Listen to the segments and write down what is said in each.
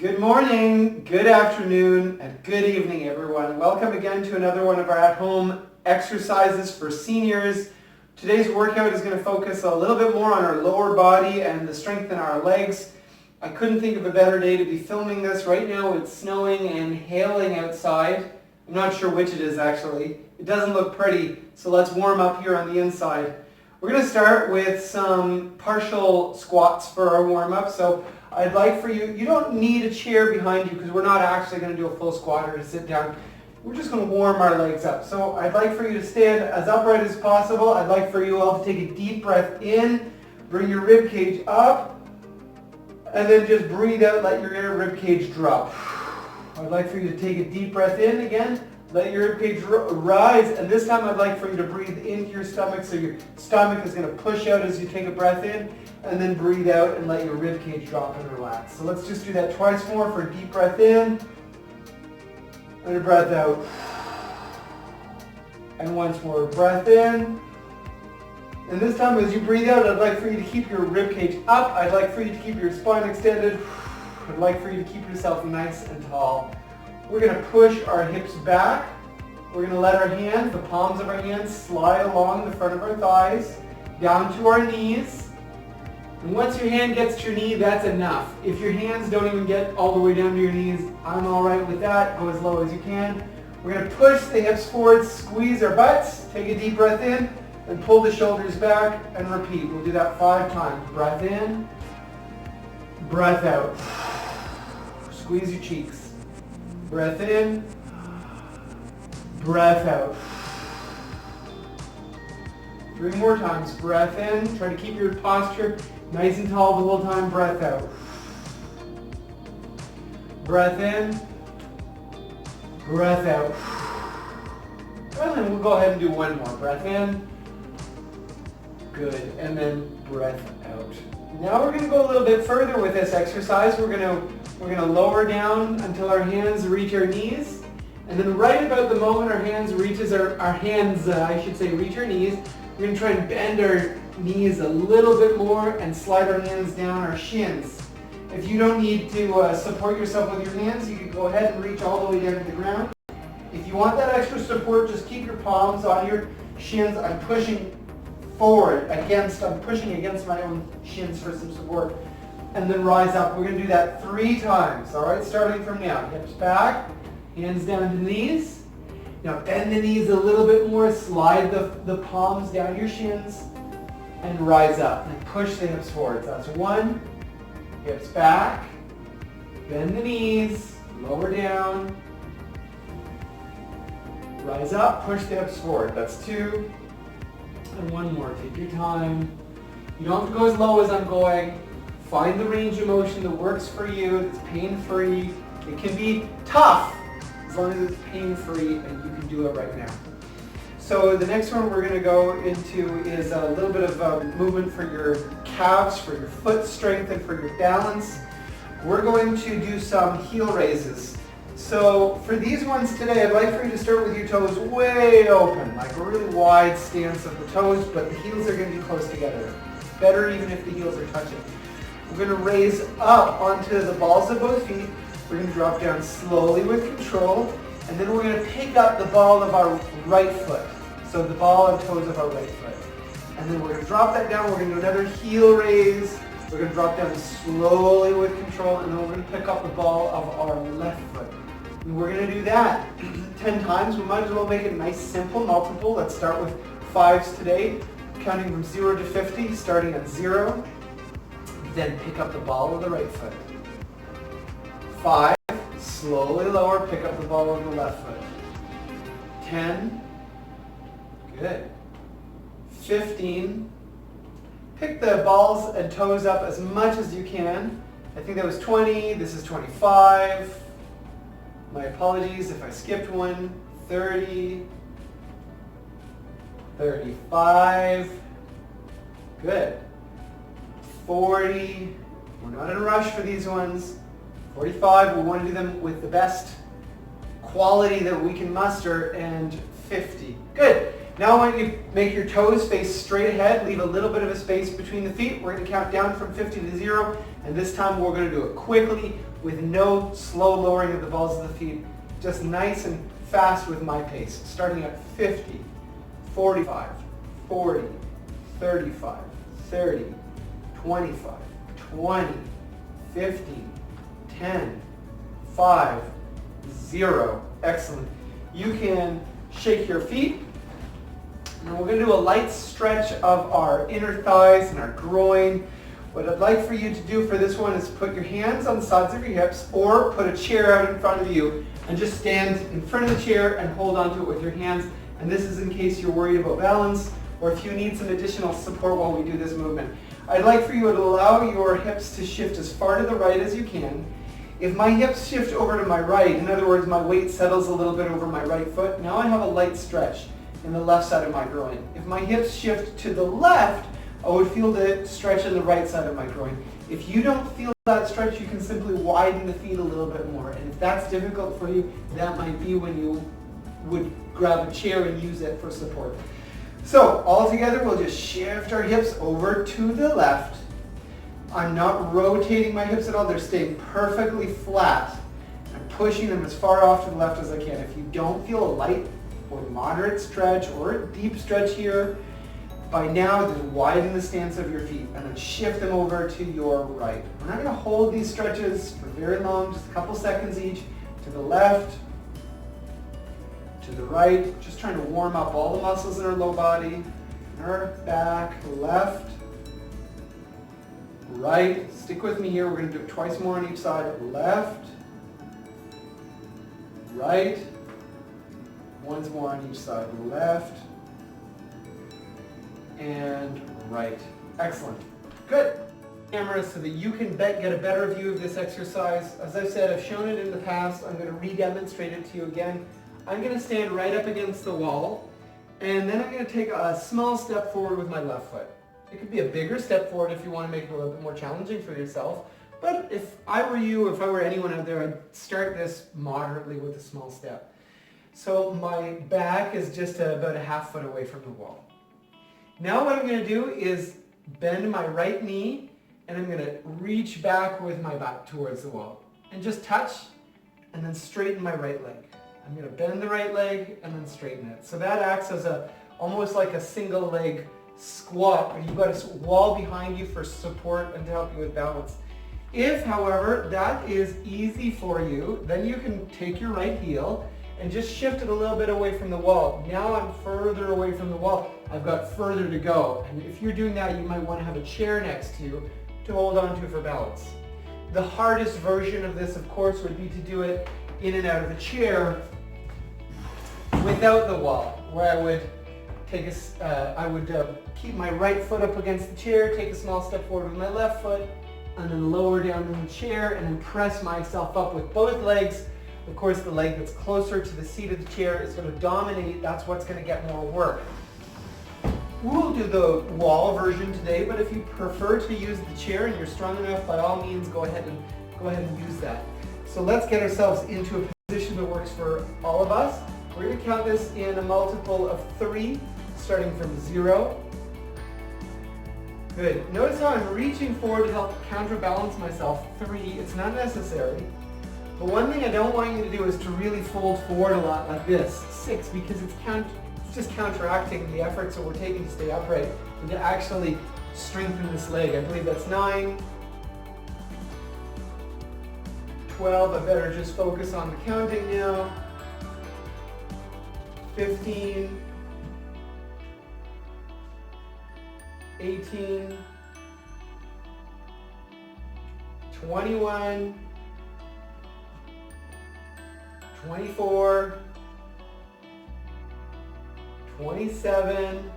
Good morning, good afternoon, and good evening, everyone. Welcome again to another one of our at-home exercises for seniors. Today's workout is going to focus a little bit more on our lower body and the strength in our legs. I couldn't think of a better day to be filming this. Right now it's snowing and hailing outside. I'm not sure which it is actually. It doesn't look pretty, so let's warm up here on the inside. We're going to start with some partial squats for our warm-up. So I'd like for you don't need a chair behind you because we're not actually going to do a full squat or to sit down. We're just going to warm our legs up. So I'd like for you to stand as upright as possible. I'd like for you all to take a deep breath in, bring your rib cage up, and then just breathe out, let your rib cage drop. I'd like for you to take a deep breath in again, let your rib cage rise, and this time I'd like for you to breathe into your stomach, so your stomach is going to push out as you take a breath in, and then breathe out and let your rib cage drop and relax. So let's just do that twice more for a deep breath in, and a breath out. And once more, breath in. And this time as you breathe out, I'd like for you to keep your rib cage up. I'd like for you to keep your spine extended. I'd like for you to keep yourself nice and tall. We're going to push our hips back. We're going to let our hands, the palms of our hands, slide along the front of our thighs, down to our knees. And once your hand gets to your knee, that's enough. If your hands don't even get all the way down to your knees, I'm all right with that. Go as low as you can. We're going to push the hips forward, squeeze our butts, take a deep breath in, and pull the shoulders back, and repeat. We'll do that 5 times. Breath in, breath out. Squeeze your cheeks. Breath in, breath out. 3 more times. Breath in. Try to keep your posture nice and tall the whole time. Breath out. Breath in. Breath out. And then we'll go ahead and do 1 more. Breath in. Good. And then breath out. Now we're going to go a little bit further with this exercise. We're going to lower down until our hands reach our knees. And then right about the moment our hands reach our knees, we're going to try and bend our knees a little bit more and slide our hands down our shins. If you don't need to support yourself with your hands, you can go ahead and reach all the way down to the ground. If you want that extra support, just keep your palms on your shins. I'm pushing against my own shins for some support. And then rise up. We're going to do that 3 times. All right, starting from now. Hips back, hands down to the knees. Now bend the knees a little bit more, slide the palms down your shins, and rise up. And push the hips forward. So that's 1, hips back, bend the knees, lower down, rise up, push the hips forward. That's 2, and 1 more. Take your time. You don't have to go as low as I'm going. Find the range of motion that works for you, that's pain-free. It can be tough, as long as it's pain-free and you can do it right now. So the next one we're going to go into is a little bit of movement for your calves, for your foot strength, and for your balance. We're going to do some heel raises. So for these ones today, I'd like for you to start with your toes way open, like a really wide stance of the toes, but the heels are going to be close together. Better even if the heels are touching. We're going to raise up onto the balls of both feet. We're going to drop down slowly with control, and then we're going to pick up the ball of our right foot. So the ball and toes of our right foot. And then we're going to drop that down. We're going to do another heel raise. We're going to drop down slowly with control, and then we're going to pick up the ball of our left foot. And we're going to do that 10 times. We might as well make it nice, simple, multiple. Let's start with 5s today, counting from 0 to 50, starting at 0. Then pick up the ball of the right foot. 5, slowly lower, pick up the ball of the left foot. 10, good. 15, pick the balls and toes up as much as you can. I think that was 20, this is 25. My apologies if I skipped one. 30, 35, good. 40, we're not in a rush for these ones. 45, we want to do them with the best quality that we can muster, and 50. Good. Now I want you to make your toes face straight ahead, leave a little bit of a space between the feet. We're going to count down from 50 to 0, And this time we're going to do it quickly with no slow lowering of the balls of the feet, just nice and fast with my pace, starting at 50, 45, 40, 35, 30, 25, 20, 15, 10, 5, 0. Excellent. You can shake your feet. And we're going to do a light stretch of our inner thighs and our groin. What I'd like for you to do for this one is put your hands on the sides of your hips or put a chair out in front of you and just stand in front of the chair and hold onto it with your hands. And this is in case you're worried about balance or if you need some additional support while we do this movement. I'd like for you to allow your hips to shift as far to the right as you can. If my hips shift over to my right, in other words, my weight settles a little bit over my right foot, now I have a light stretch in the left side of my groin. If my hips shift to the left, I would feel the stretch in the right side of my groin. If you don't feel that stretch, you can simply widen the feet a little bit more. And if that's difficult for you, that might be when you would grab a chair and use it for support. So all together, we'll just shift our hips over to the left. I'm not rotating my hips at all. They're staying perfectly flat. I'm pushing them as far off to the left as I can. If you don't feel a light or moderate stretch or a deep stretch here, by now just widen the stance of your feet and then shift them over to your right. We're not going to hold these stretches for very long, just a couple seconds each. To the left, to the right, just trying to warm up all the muscles in our low body. Our back, left, right. Stick with me here. We're going to do it twice more on each side. Left, right. Once more on each side. Left and right. Excellent. Good. Camera so that you can get a better view of this exercise. As I said, I've shown it in the past. I'm going to re-demonstrate it to you again. I'm going to stand right up against the wall, and then I'm going to take a small step forward with my left foot. It could be a bigger step forward if you want to make it a little bit more challenging for yourself. But if I were you, or if I were anyone out there, I'd start this moderately with a small step. So my back is just about a half foot away from the wall. Now what I'm going to do is bend my right knee, and I'm going to reach back with my back towards the wall. And just touch, and then straighten my right leg. I'm going to bend the right leg, and then straighten it. So that acts as almost like a single leg squat, where you've got a wall behind you for support and to help you with balance. If, however, that is easy for you, then you can take your right heel and just shift it a little bit away from the wall. Now I'm further away from the wall. I've got further to go. And if you're doing that, you might want to have a chair next to you to hold on to for balance. The hardest version of this, of course, would be to do it in and out of a chair without the wall, where I would keep my right foot up against the chair, take a small step forward with my left foot, and then lower down in the chair, and then press myself up with both legs. Of course, the leg that's closer to the seat of the chair is going to dominate. That's what's going to get more work. We'll do the wall version today, but if you prefer to use the chair and you're strong enough, by all means, go ahead and use that. So let's get ourselves into a position that works for all of us. We're going to count this in a multiple of 3, starting from 0. Good. Notice how I'm reaching forward to help counterbalance myself. 3, it's not necessary. But one thing I don't want you to do is to really fold forward a lot like this. 6, because it's just counteracting the efforts that we're taking to stay upright and to actually strengthen this leg. I believe that's 9. 12, I better just focus on the counting now. 15. 18. 21. 24, 27,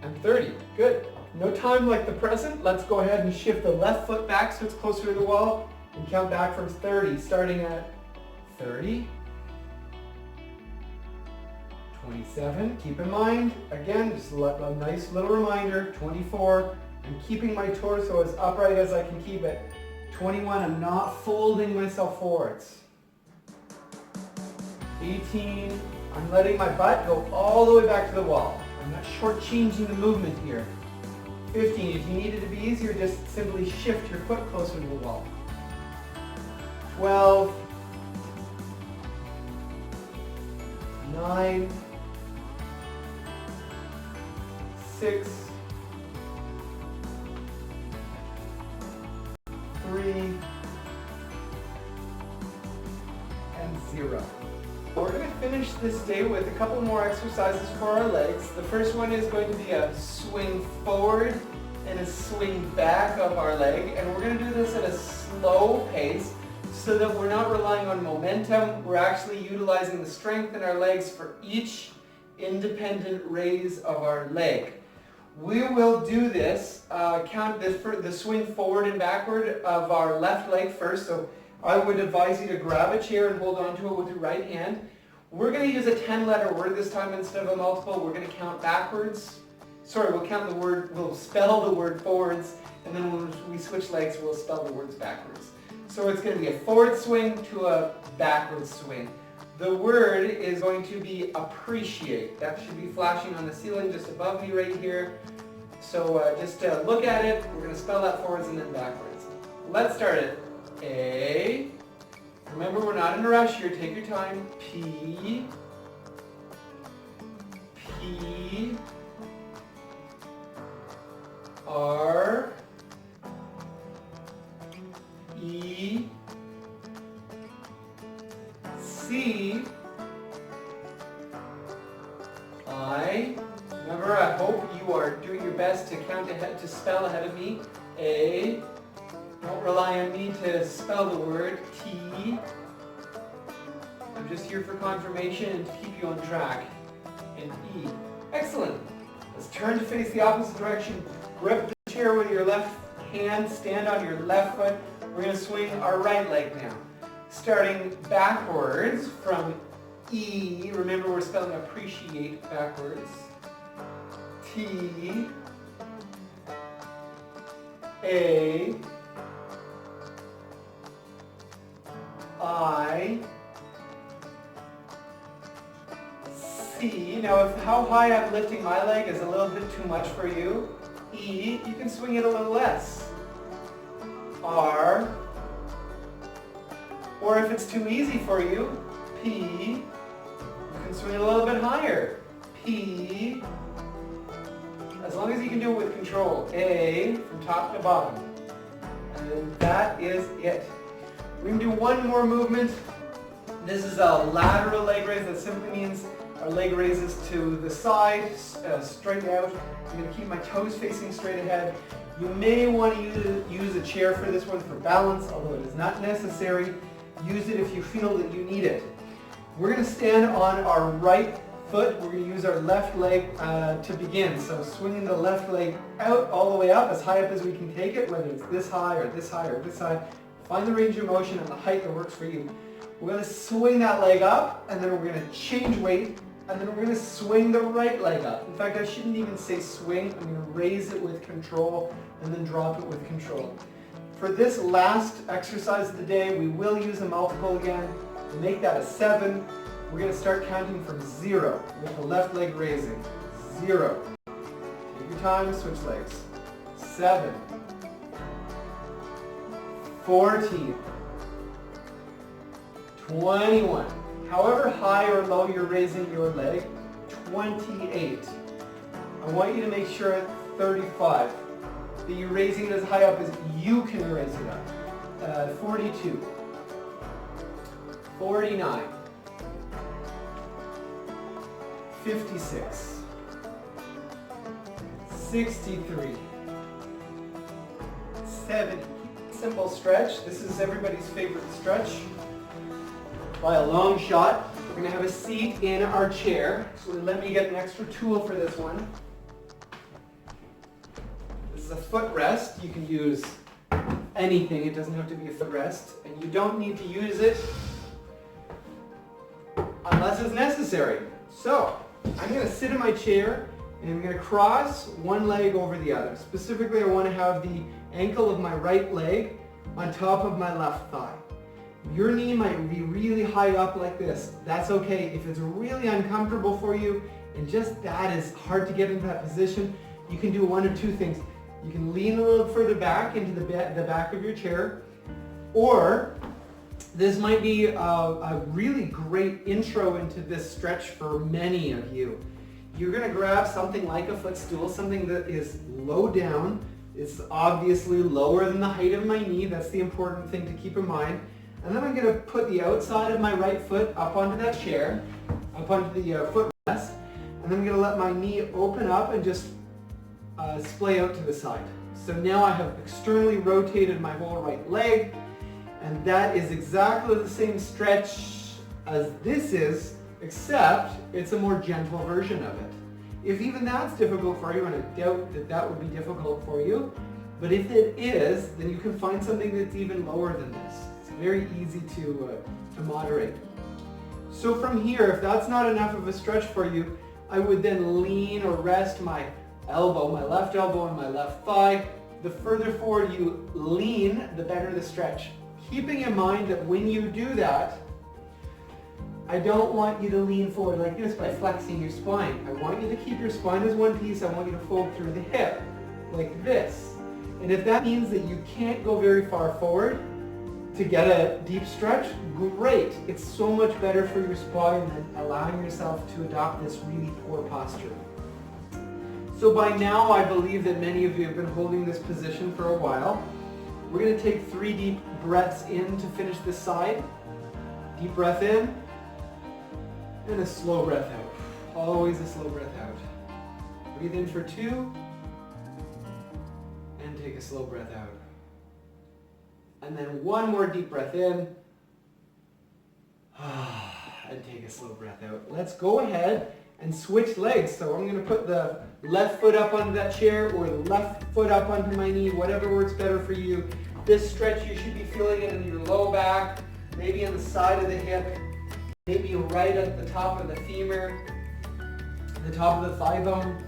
and 30. Good. No time like the present. Let's go ahead and shift the left foot back so it's closer to the wall and count back from 30, starting at 30, 27. Keep in mind, again, just a nice little reminder, 24. I'm keeping my torso as upright as I can keep it. 21, I'm not folding myself forwards. 18, I'm letting my butt go all the way back to the wall. I'm not shortchanging the movement here. 15. If you need it to be easier, just simply shift your foot closer to the wall. 12. 9. 6. 3. And 0. We're going to finish this day with a couple more exercises for our legs. The first one is going to be a swing forward and a swing back of our leg. And we're going to do this at a slow pace so that we're not relying on momentum. We're actually utilizing the strength in our legs for each independent raise of our leg. We will do this, count the swing forward and backward of our left leg first. So I would advise you to grab a chair and hold on to it with your right hand. We're going to use a 10-letter word this time instead of a multiple. We're going to count backwards. Sorry, we'll spell the word forwards, and then when we switch legs, we'll spell the words backwards. So it's going to be a forward swing to a backward swing. The word is going to be appreciate. That should be flashing on the ceiling just above me right here. So just look at it. We're going to spell that forwards and then backwards. Let's start it. A. Remember, we're not in a rush here. Take your time. P. P. R. E. C. I. Remember, I hope you are doing your best to count ahead, to spell ahead of me. A. Don't rely on me to spell the word. T. I'm just here for confirmation and to keep you on track. And E. Excellent. Let's turn to face the opposite direction. Grip the chair with your left hand. Stand on your left foot. We're going to swing our right leg now. Starting backwards from E. Remember, we're spelling appreciate backwards. T. A. I. C. Now, how high I'm lifting my leg is a little bit too much for you. E. You can swing it a little less. R. Or if it's too easy for you, P. You can swing it a little bit higher. P. As long as you can do it with control. A. From top to bottom. And that is it. We can do one more movement. This is a lateral leg raise. That simply means our leg raises to the side, straight out. I'm going to keep my toes facing straight ahead. You may want to use a chair for this one for balance, although it is not necessary. Use it if you feel that you need it. We're going to stand on our right foot. We're going to use our left leg to begin. So swinging the left leg out all the way up, as high up as we can take it, whether it's this high or this high or this high. Find the range of motion and the height that works for you. We're going to swing that leg up, and then we're going to change weight, and then we're going to swing the right leg up. In fact, I shouldn't even say swing. I'm going to raise it with control and then drop it with control. For this last exercise of the day, we will use a multiple again. To make that a 7, we're going to start counting from 0 with the left leg raising. 0. Take your time, switch legs. 7. 14. 21. However high or low you're raising your leg, 28. I want you to make sure at 35 that you're raising it as high up as you can raise it up. 42. 49. 56. 63. 70. Simple stretch. This is everybody's favorite stretch. By a long shot. We're going to have a seat in our chair. So let me get an extra tool for this one. This is a footrest. You can use anything. It doesn't have to be a footrest. And you don't need to use it unless it's necessary. So I'm going to sit in my chair and I'm going to cross one leg over the other. Specifically, I want to have the ankle of my right leg on top of my left thigh. Your knee might be really high up like this. That's okay. If it's really uncomfortable for you and just that is hard to get into that position, you can do one or two things. You can lean a little further back into the back of your chair, or this might be a really great intro into this stretch for many of you. You're going to grab something like a footstool, something that is low down. It's obviously lower than the height of my knee. That's the important thing to keep in mind. And then I'm going to put the outside of my right foot up onto that chair, up onto the footrest, and then I'm going to let my knee open up and just splay out to the side. So now I have externally rotated my whole right leg, and that is exactly the same stretch as this is, except it's a more gentle version of it. If even that's difficult for you, and I doubt that that would be difficult for you, but if it is, then you can find something that's even lower than this. It's very easy to moderate. So from here, if that's not enough of a stretch for you, I would then lean or rest my elbow, my left elbow on my left thigh. The further forward you lean, the better the stretch. Keeping in mind that when you do that, I don't want you to lean forward like this by flexing your spine. I want you to keep your spine as one piece. I want you to fold through the hip like this. And if that means that you can't go very far forward to get a deep stretch, great. It's so much better for your spine than allowing yourself to adopt this really poor posture. So by now, I believe that many of you have been holding this position for a while. We're going to take 3 deep breaths in to finish this side. Deep breath in, and a slow breath out. Always a slow breath out. Breathe in for 2, and take a slow breath out. And then 1 more deep breath in, and take a slow breath out. Let's go ahead and switch legs. So I'm going to put the left foot up onto that chair, or the left foot up onto my knee, whatever works better for you. This stretch, you should be feeling it in your low back, maybe on the side of the hip, maybe right at the top of the femur, the top of the thigh bone.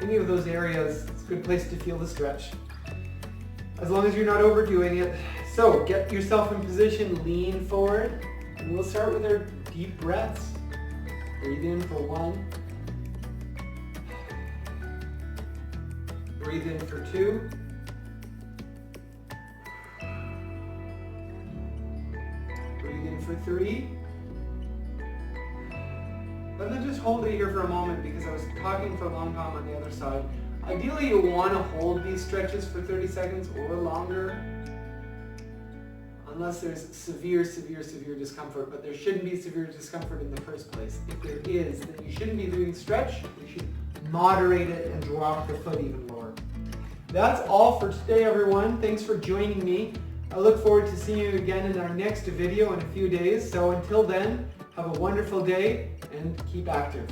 Any of those areas, it's a good place to feel the stretch, as long as you're not overdoing it. So get yourself in position, lean forward, and we'll start with our deep breaths. Breathe in for 1. Breathe in for 2. Breathe in for 3. And then just hold it here for a moment, because I was talking for a long time on the other side. Ideally, you want to hold these stretches for 30 seconds or longer, unless there's severe discomfort, but there shouldn't be severe discomfort in the first place. If there is, then you shouldn't be doing stretch. You should moderate it and drop the foot even lower. That's all for today, everyone. Thanks for joining me. I look forward to seeing you again in our next video in a few days. So until then, have a wonderful day and keep active.